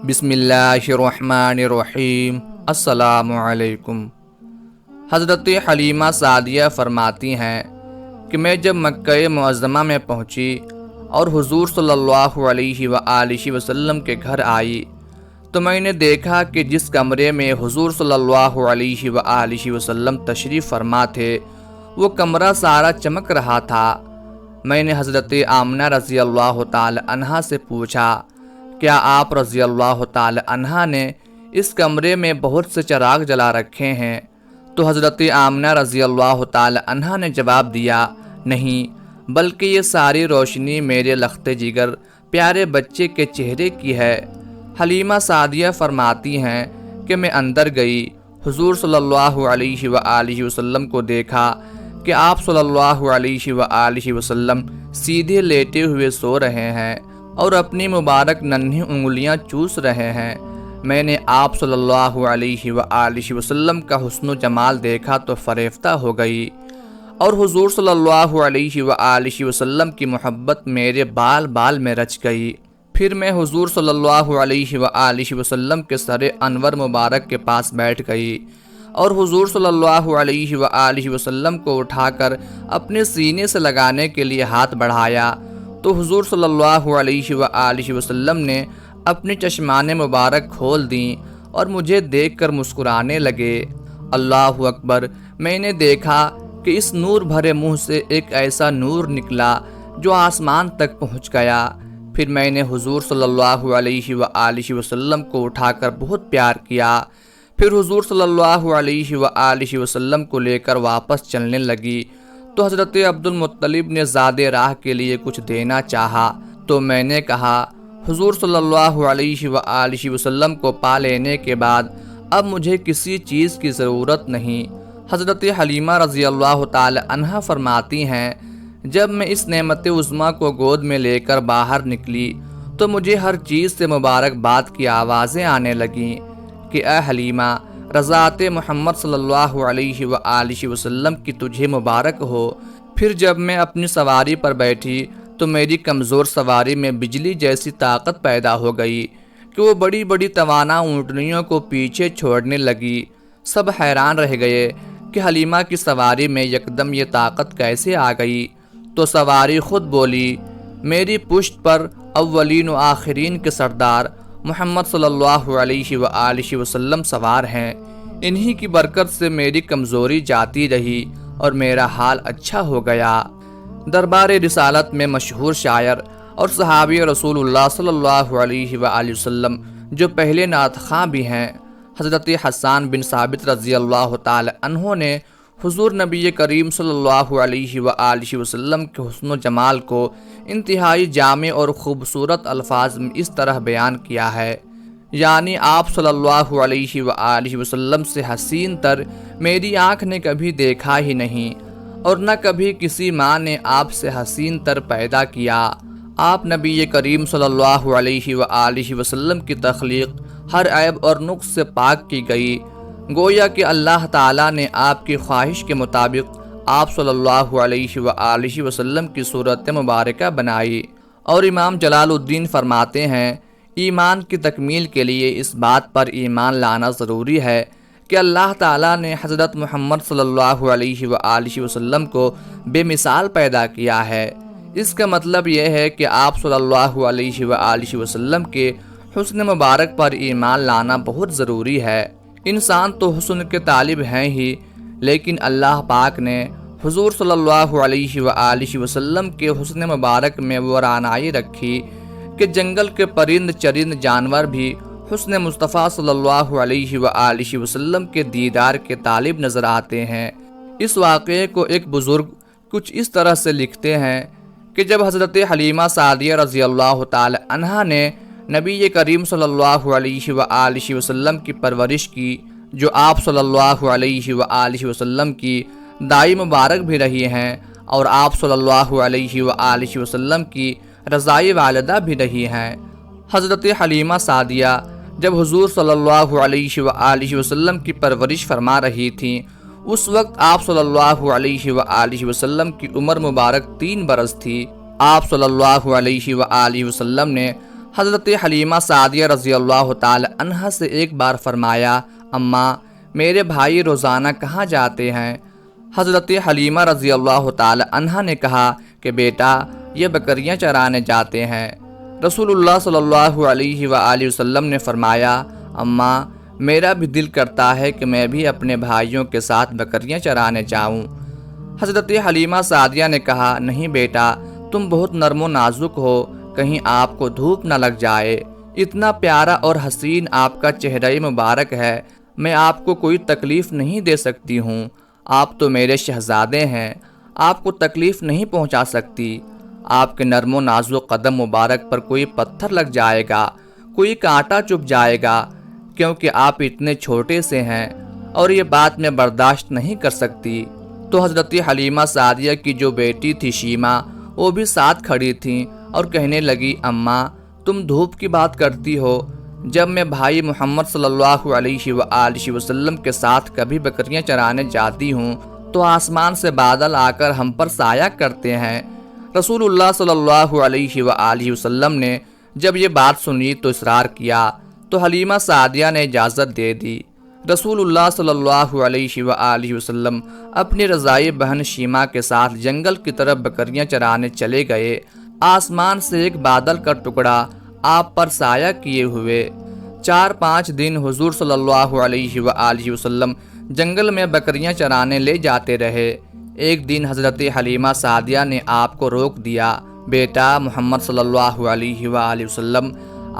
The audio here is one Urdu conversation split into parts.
بسم اللہ الرحمن الرحیم۔ السلام علیکم۔ حضرت حلیمہ سعدیہ فرماتی ہیں کہ میں جب مکہ معظمہ میں پہنچی اور حضور صلی اللہ علیہ وآلہ وسلم کے گھر آئی تو میں نے دیکھا کہ جس کمرے میں حضور صلی اللہ علیہ وآلہ وسلم تشریف فرما تھے وہ کمرہ سارا چمک رہا تھا۔ میں نے حضرت آمنہ رضی اللہ تعالی عنہا سے پوچھا، کیا آپ رضی اللہ تعالی عنہا نے اس کمرے میں بہت سے چراغ جلا رکھے ہیں؟ تو حضرت آمنہ رضی اللہ تعالی عنہا نے جواب دیا، نہیں، بلکہ یہ ساری روشنی میرے لخت جگر پیارے بچے کے چہرے کی ہے۔ حلیمہ سعدیہ فرماتی ہیں کہ میں اندر گئی، حضور صلی اللہ علیہ وآلہ وسلم کو دیکھا کہ آپ صلی اللہ علیہ وآلہ وسلم سیدھے لیٹے ہوئے سو رہے ہیں اور اپنی مبارک ننھی انگلیاں چوس رہے ہیں۔ میں نے آپ صلی اللہ علیہ وآلہ وسلم کا حسن و جمال دیکھا تو فریفتہ ہو گئی، اور حضور صلی اللہ علیہ وآلہ وسلم کی محبت میرے بال بال میں رچ گئی۔ پھر میں حضور صلی اللہ علیہ وآلہ وسلم کے سر انور مبارک کے پاس بیٹھ گئی اور حضور صلی اللہ علیہ وآلہ وسلم کو اٹھا کر اپنے سینے سے لگانے کے لیے ہاتھ بڑھایا تو حضور صلی اللہ علیہ وآلہ وسلم نے اپنی چشمان مبارک کھول دیں اور مجھے دیکھ کر مسکرانے لگے۔ اللہ اکبر! میں نے دیکھا کہ اس نور بھرے منہ سے ایک ایسا نور نکلا جو آسمان تک پہنچ گیا۔ پھر میں نے حضور صلی اللہ علیہ وآلہ وسلم کو اٹھا کر بہت پیار کیا۔ پھر حضور صلی اللہ علیہ وآلہ وسلم کو لے کر واپس چلنے لگی تو حضرت عبد المطلب نے زاد راہ کے لیے کچھ دینا چاہا تو میں نے کہا، حضور صلی اللہ علیہ وآلہ وسلم کو پا لینے کے بعد اب مجھے کسی چیز کی ضرورت نہیں۔ حضرت حلیمہ رضی اللہ تعالی عنہا فرماتی ہیں، جب میں اس نعمت عظمیٰ کو گود میں لے کر باہر نکلی تو مجھے ہر چیز سے مبارکباد کی آوازیں آنے لگیں کہ اے حلیمہ، رضاعت محمد صلی اللہ علیہ وآلہ وسلم کی تجھے مبارک ہو۔ پھر جب میں اپنی سواری پر بیٹھی تو میری کمزور سواری میں بجلی جیسی طاقت پیدا ہو گئی کہ وہ بڑی بڑی توانا اونٹنیوں کو پیچھے چھوڑنے لگی۔ سب حیران رہ گئے کہ حلیمہ کی سواری میں یکدم یہ طاقت کیسے آ گئی؟ تو سواری خود بولی، میری پشت پر اولین و آخرین کے سردار محمد صلی اللہ علیہ وآلہ وسلم سوار ہیں، انہی کی برکت سے میری کمزوری جاتی رہی اور میرا حال اچھا ہو گیا۔ دربار رسالت میں مشہور شاعر اور صحابی رسول اللہ صلی اللہ علیہ وآلہ وسلم جو پہلے نعت خواں بھی ہیں، حضرت حسان بن ثابت رضی اللہ تعالی عنہ نے حضور نبی کریم صلی اللہ علیہ وآلہ وسلم کے حسن و جمال کو انتہائی جامع اور خوبصورت الفاظ میں اس طرح بیان کیا ہے، یعنی آپ صلی اللہ علیہ وآلہ وسلم سے حسین تر میری آنکھ نے کبھی دیکھا ہی نہیں، اور نہ کبھی کسی ماں نے آپ سے حسین تر پیدا کیا۔ آپ نبی کریم صلی اللہ علیہ وآلہ وسلم کی تخلیق ہر عیب اور نقص سے پاک کی گئی، گویا کہ اللہ تعالیٰ نے آپ کی خواہش کے مطابق آپ صلی اللہ علیہ وآلہ وسلم کی صورت مبارکہ بنائی۔ اور امام جلال الدین فرماتے ہیں، ایمان کی تکمیل کے لیے اس بات پر ایمان لانا ضروری ہے کہ اللہ تعالیٰ نے حضرت محمد صلی اللہ علیہ وآلہ وسلم کو بے مثال پیدا کیا ہے۔ اس کا مطلب یہ ہے کہ آپ صلی اللہ علیہ وآلہ وسلم کے حسن مبارک پر ایمان لانا بہت ضروری ہے۔ انسان تو حسن کے طالب ہیں ہی، لیکن اللہ پاک نے حضور صلی اللہ علیہ وآلہ وسلم کے حسن مبارک میں وہ رعنائی رکھی کہ جنگل کے پرند چرند جانور بھی حسن مصطفیٰ صلی اللہ علیہ وآلہ وسلم کے دیدار کے طالب نظر آتے ہیں۔ اس واقعے کو ایک بزرگ کچھ اس طرح سے لکھتے ہیں کہ جب حضرت حلیمہ سعدیہ رضی اللہ تعالی عنہا نے نبی کریم صلی اللہ علیہ وآلہ وسلم کی پرورش کی، جو آپ صلی اللہ علیہ وآلہ وسلم کی دائی مبارک بھی رہی ہیں اور آپ صلی اللہ علیہ وآلہ وسلم کی رضائی والدہ بھی رہی ہیں، حضرت حلیمہ سعدیہ جب حضور صلی اللہ علیہ وآلہ وسلم کی پرورش فرما رہی تھیں، اس وقت آپ صلی اللہ علیہ وآلہ وسلم کی عمر مبارک 3 برس تھی۔ آپ صلی اللہ علیہ وآلہ وسلم نے حضرت حلیمہ سعدیہ رضی اللہ تعالی عنہا سے ایک بار فرمایا، اماں میرے بھائی روزانہ کہاں جاتے ہیں؟ حضرت حلیمہ رضی اللہ تعالی عنہا نے کہا کہ بیٹا یہ بکریاں چرانے جاتے ہیں۔ رسول اللہ صلی اللہ علیہ وآلہ وسلم نے فرمایا، اماں میرا بھی دل کرتا ہے کہ میں بھی اپنے بھائیوں کے ساتھ بکریاں چرانے جاؤں۔ حضرت حلیمہ سعدیہ نے کہا، نہیں بیٹا تم بہت نرم و نازک ہو، کہیں آپ کو دھوپ نہ لگ جائے، اتنا پیارا اور حسین آپ کا چہرہ مبارک ہے، میں آپ کو کوئی تکلیف نہیں دے سکتی ہوں، آپ تو میرے شہزادے ہیں، آپ کو تکلیف نہیں پہنچا سکتی۔ آپ کے نرم و نازک قدم مبارک پر کوئی پتھر لگ جائے گا، کوئی کانٹا چبھ جائے گا، کیونکہ آپ اتنے چھوٹے سے ہیں اور یہ بات میں برداشت نہیں کر سکتی۔ تو حضرت حلیمہ سعدیہ کی جو بیٹی تھی شیمہ، وہ بھی ساتھ کھڑی تھیں اور کہنے لگی، اماں تم دھوپ کی بات کرتی ہو، جب میں بھائی محمد صلی اللہ علیہ وآلہ وسلم کے ساتھ کبھی بکریاں چرانے جاتی ہوں تو آسمان سے بادل آ کر ہم پر سایہ کرتے ہیں۔ رسول اللہ صلی اللہ علیہ وآلہ وسلم نے جب یہ بات سنی تو اصرار کیا تو حلیمہ سعدیہ نے اجازت دے دی۔ رسول اللہ صلی اللہ علیہ وآلہ وسلم اپنی رضائی بہن شیمہ کے ساتھ جنگل کی طرف بکریاں چرانے چلے گئے۔ آسمان سے ایک بادل کا ٹکڑا آپ پر سایہ کیے ہوئے 4-5 دن حضور صلی اللہ علیہ وآلہ وسلم جنگل میں بکریاں چرانے لے جاتے رہے۔ ایک دن حضرت حلیمہ سعدیہ نے آپ کو روک دیا، بیٹا محمد صلی اللہ علیہ وآلہ وسلم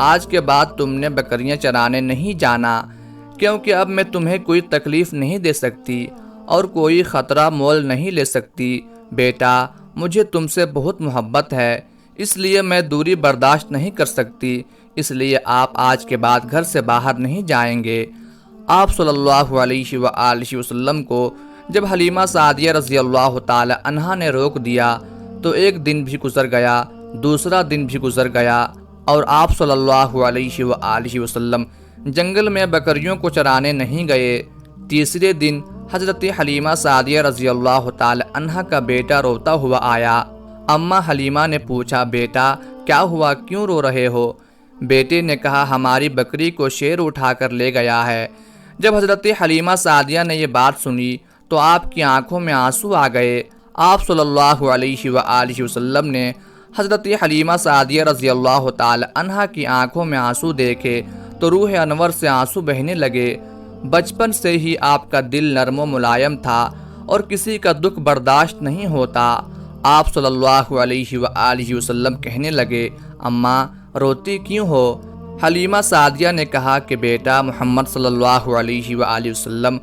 آج کے بعد تم نے بکریاں چرانے نہیں جانا، کیونکہ اب میں تمہیں کوئی تکلیف نہیں دے سکتی اور کوئی خطرہ مول نہیں لے سکتی۔ بیٹا مجھے تم سے بہت محبت ہے، اس لیے میں دوری برداشت نہیں کر سکتی، اس لیے آپ آج کے بعد گھر سے باہر نہیں جائیں گے۔ آپ صلی اللہ علیہ وآلہ وسلم کو جب حلیمہ سعدیہ رضی اللہ تعالی عنہا نے روک دیا تو ایک دن بھی گزر گیا، دوسرا دن بھی گزر گیا اور آپ صلی اللہ علیہ وآلہ وسلم جنگل میں بکریوں کو چرانے نہیں گئے۔ تیسرے دن حضرت حلیمہ سعدیہ رضی اللہ تعالی عنہا کا بیٹا روتا ہوا آیا۔ اماں حلیمہ نے پوچھا، بیٹا کیا ہوا، کیوں رو رہے ہو؟ بیٹے نے کہا، ہماری بکری کو شیر اٹھا کر لے گیا ہے۔ جب حضرت حلیمہ سعدیہ نے یہ بات سنی تو آپ کی آنکھوں میں آنسو آ گئے۔ آپ صلی اللہ علیہ وآلہ وسلم نے حضرت حلیمہ سعدیہ رضی اللہ تعالی عنہا کی آنکھوں میں آنسو دیکھے تو روح انور سے آنسو بہنے لگے۔ بچپن سے ہی آپ کا دل نرم و ملائم تھا اور کسی کا دکھ برداشت نہیں ہوتا۔ آپ صلی اللہ علیہ وآلہ وسلم کہنے لگے، اماں روتی کیوں ہو؟ حلیمہ سعدیہ نے کہا کہ بیٹا محمد صلی اللہ علیہ وآلہ وسلم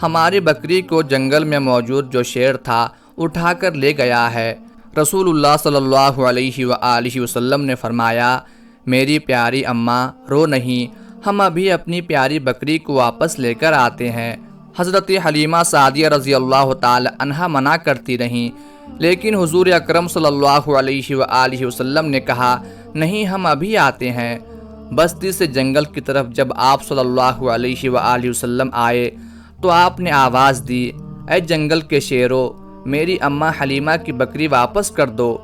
ہماری بکری کو جنگل میں موجود جو شیر تھا اٹھا کر لے گیا ہے۔ رسول اللہ صلی اللہ علیہ وآلہ وسلم نے فرمایا، میری پیاری اماں رو نہیں، ہم ابھی اپنی پیاری بکری کو واپس لے کر آتے ہیں۔ حضرت حلیمہ سعدیہ رضی اللہ تعالی عنہا منع کرتی رہیں، لیکن حضور اکرم صلی اللہ علیہ وآلہ وسلم نے کہا، نہیں ہم ابھی آتے ہیں۔ بستی سے جنگل کی طرف جب آپ صلی اللہ علیہ وآلہ وسلم آئے تو آپ نے آواز دی، اے جنگل کے شیرو، میری اماں حلیمہ کی بکری واپس کر دو۔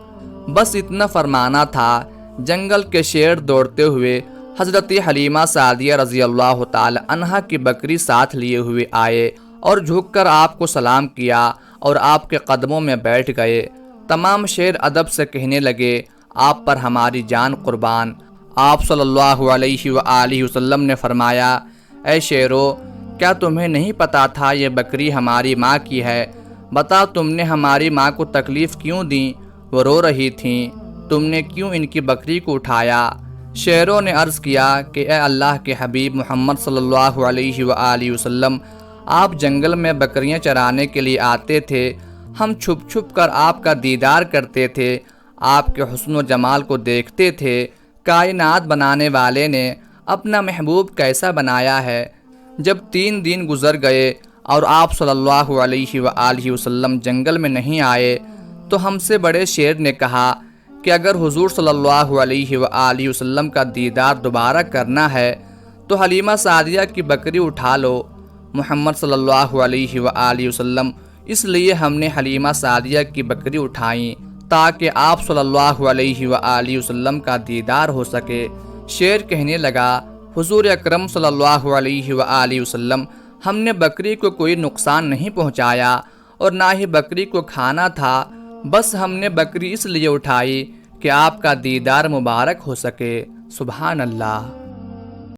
بس اتنا فرمانا تھا، جنگل کے شیر دوڑتے ہوئے حضرت حلیمہ سعدیہ رضی اللہ تعالی عنہا کی بکری ساتھ لیے ہوئے آئے اور جھک کر آپ کو سلام کیا اور آپ کے قدموں میں بیٹھ گئے۔ تمام شیر ادب سے کہنے لگے، آپ پر ہماری جان قربان۔ آپ صلی اللہ علیہ وآلہ وسلم نے فرمایا، اے شیرو، کیا تمہیں نہیں پتا تھا یہ بکری ہماری ماں کی ہے؟ بتا تم نے ہماری ماں کو تکلیف کیوں دی؟ وہ رو رہی تھیں، تم نے کیوں ان کی بکری کو اٹھایا؟ شیروں نے عرض کیا کہ اے اللہ کے حبیب محمد صلی اللہ علیہ وآلہ وسلم، آپ جنگل میں بکریاں چرانے کے لیے آتے تھے، ہم چھپ چھپ کر آپ کا دیدار کرتے تھے، آپ کے حسن و جمال کو دیکھتے تھے۔ کائنات بنانے والے نے اپنا محبوب کیسا بنایا ہے۔ جب 3 دن گزر گئے اور آپ صلی اللہ علیہ وآلہ وسلم جنگل میں نہیں آئے تو ہم سے بڑے شیر نے کہا کہ اگر حضور صلی اللہ علیہ وآلہ وسلم کا دیدار دوبارہ کرنا ہے تو حلیمہ سعدیہ کی بکری اٹھا لو۔ محمد صلی اللہ علیہ وآلہ وسلم اس لیے ہم نے حلیمہ سعدیہ کی بکری اٹھائیں تاکہ آپ صلی اللہ علیہ وآلہ وسلم کا دیدار ہو سکے۔ شعر کہنے لگا، حضور اکرم صلی اللہ علیہ وآلہ وسلم، ہم نے بکری کو کوئی نقصان نہیں پہنچایا اور نہ ہی بکری کو کھانا تھا، بس ہم نے بکری اس لیے اٹھائی کہ آپ کا دیدار مبارک ہو سکے۔ سبحان اللہ۔